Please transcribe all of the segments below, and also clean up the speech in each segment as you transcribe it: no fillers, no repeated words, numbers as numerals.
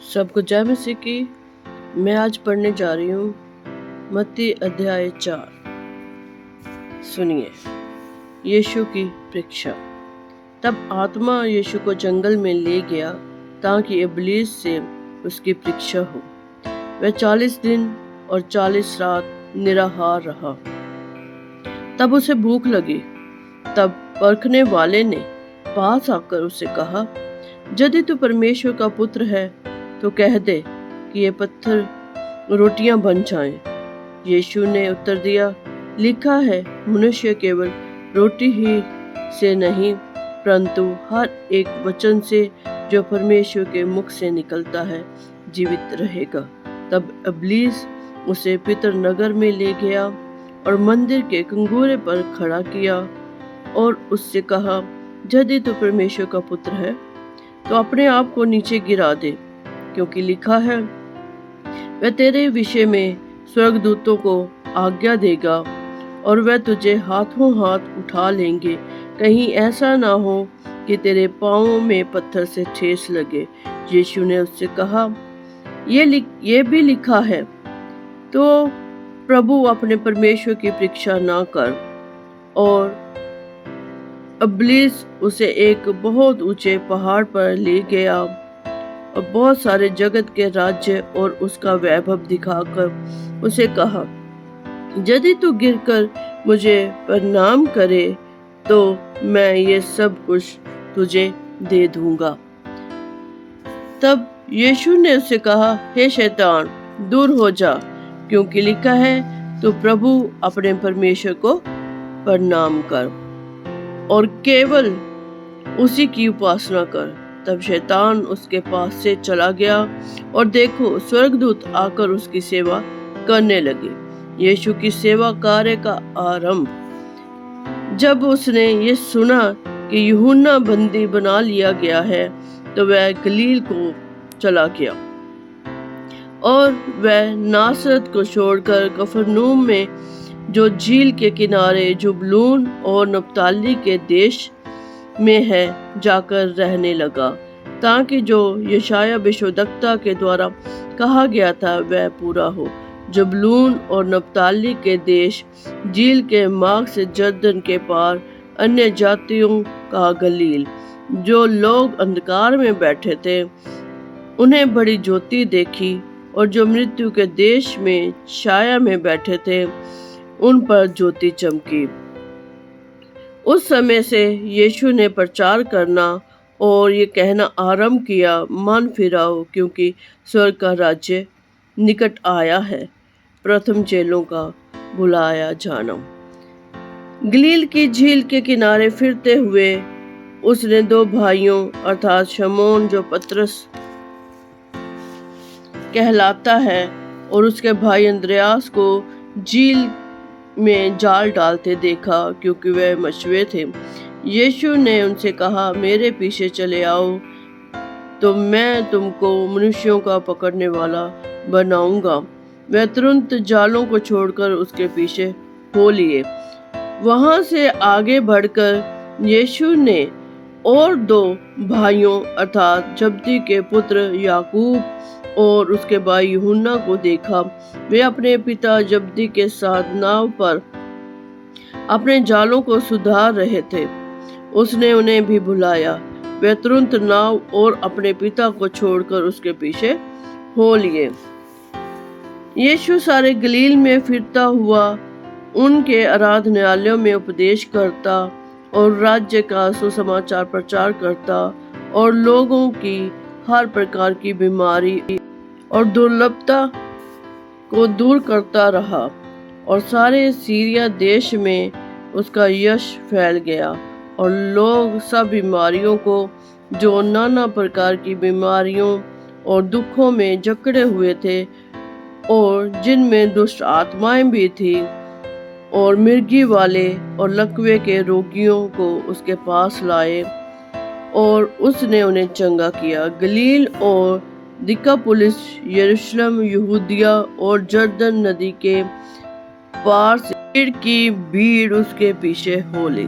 सबको जय मसीह की। मैं आज पढ़ने जा रही हूँ मत्ती अध्याय 4। सुनिए यीशु की परीक्षा। तब आत्मा यीशु को जंगल में ले गया ताकि इब्लीस से उसकी परीक्षा हो। वह 40 दिन और 40 रात निराहार रहा। तब उसे भूख लगी। तब परखने वाले ने पास आकर उससे कहा, यदि तू परमेश्वर का पुत्र है तो कह दे कि ये पत्थर रोटियां बन जाएं। यीशु ने उत्तर दिया, लिखा है, मनुष्य केवल रोटी ही से नहीं परंतु हर एक वचन से जो परमेश्वर के मुख से निकलता है जीवित रहेगा। तब इब्लीस उसे पितर नगर में ले गया और मंदिर के कंगूरे पर खड़ा किया और उससे कहा, यदि तू परमेश्वर का पुत्र है तो अपने आप को नीचे गिरा दे, क्योंकि लिखा है, वह तेरे विषय में स्वर्गदूतों को आज्ञा देगा और वह तुझे हाथों हाथ उठा लेंगे, कहीं ऐसा ना हो कि तेरे पांवों में पत्थर से ठेस लगे। यीशु ने उससे कहा, ये भी लिखा है, तो प्रभु अपने परमेश्वर की परीक्षा ना कर। और इब्लीस उसे एक बहुत ऊंचे पहाड़ पर ले गया और बहुत सारे जगत के राज्य और उसका वैभव दिखाकर उसे कहा, यदि तू गिरकर मुझे प्रणाम करे तो मैं ये सब कुछ तुझे दे दूंगा। तब यीशु ने उसे कहा, हे शैतान, दूर हो जा, क्योंकि लिखा है, तू प्रभु अपने परमेश्वर को प्रणाम कर और केवल उसी की उपासना कर। तब शैतान उसके पास से चला गया और देखो, स्वर्गदूत आकर उसकी सेवा करने लगे। यीशु की सेवा कार्य का आरंभ। जब उसने ये सुना कि यूहन्ना बंदी बना लिया गया है तो वह गलील को चला गया और वह नासरत को छोड़कर कफरनहूम में जो झील के किनारे जुबलून और नप्ताली के देश में है जाकर रहने लगा, ताकि जो यशायाह भविष्यद्वक्ता के द्वारा कहा गया था वह पूरा हो। जुबलून और नप्ताली के देश झील के मार्ग से जर्दन के पार अन्य जातियों का गलील। जो लोग अंधकार में बैठे थे उन्हें बड़ी ज्योति देखी, और जो मृत्यु के देश में छाया में बैठे थे उन पर ज्योति चमकी। उस समय से यीशु ने प्रचार करना और ये कहना आरंभ किया, मन फिराओ, क्योंकि स्वर्ग का राज्य निकट आया है। प्रथम चेलों का बुलाया जाना। गलील की झील के किनारे फिरते हुए उसने दो भाइयों अर्थात शमौन जो पतरस कहलाता है और उसके भाई अंद्रयास को झील में जाल डालते देखा, क्योंकि वे मछुए थे। यीशु ने उनसे कहा, मेरे पीछे चले आओ तो मैं तुमको मनुष्यों का पकड़ने वाला बनाऊंगा। वे तुरंत जालों को छोड़कर उसके पीछे हो लिए। वहां से आगे बढ़कर यीशु ने और दो भाइयों अर्थात जब्दी के पुत्र याकूब और उसके भाई यूहन्ना को देखा। वे अपने पिता जब्दी के साथ नाव पर अपने जालों को सुधार रहे थे। उसने उन्हें भी बुलाया। वे तुरंत नाव और अपने पिता को छोड़कर उसके पीछे हो लिए। यीशु सारे गलील में फिरता हुआ उनके आराधनालयों में उपदेश करता और राज्य का सुसमाचार प्रचार करता और लोगों की हर प्रकार की बीमारी और दुर्लभता को दूर करता रहा, और सारे सीरिया देश में उसका यश फैल गया। और लोग सब बीमारियों को, जो नाना प्रकार की बीमारियों और दुखों में जकड़े हुए थे और जिनमें दुष्ट आत्माएं भी थी, और मिर्गी वाले और लकवे के रोगियों को उसके पास लाए और उसने उन्हें चंगा किया। गलील और दिकापुलिस, यरूशलेम, यहूदिया और जर्दन नदी के पार से की भीड़ उसके पीछे हो ली।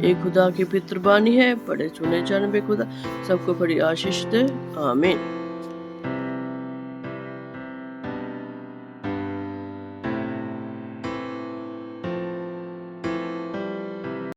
एक खुदा की पितृबानी है, पढ़े सुने जाने पे खुदा सबको बड़ी आशीष दे। आमीन।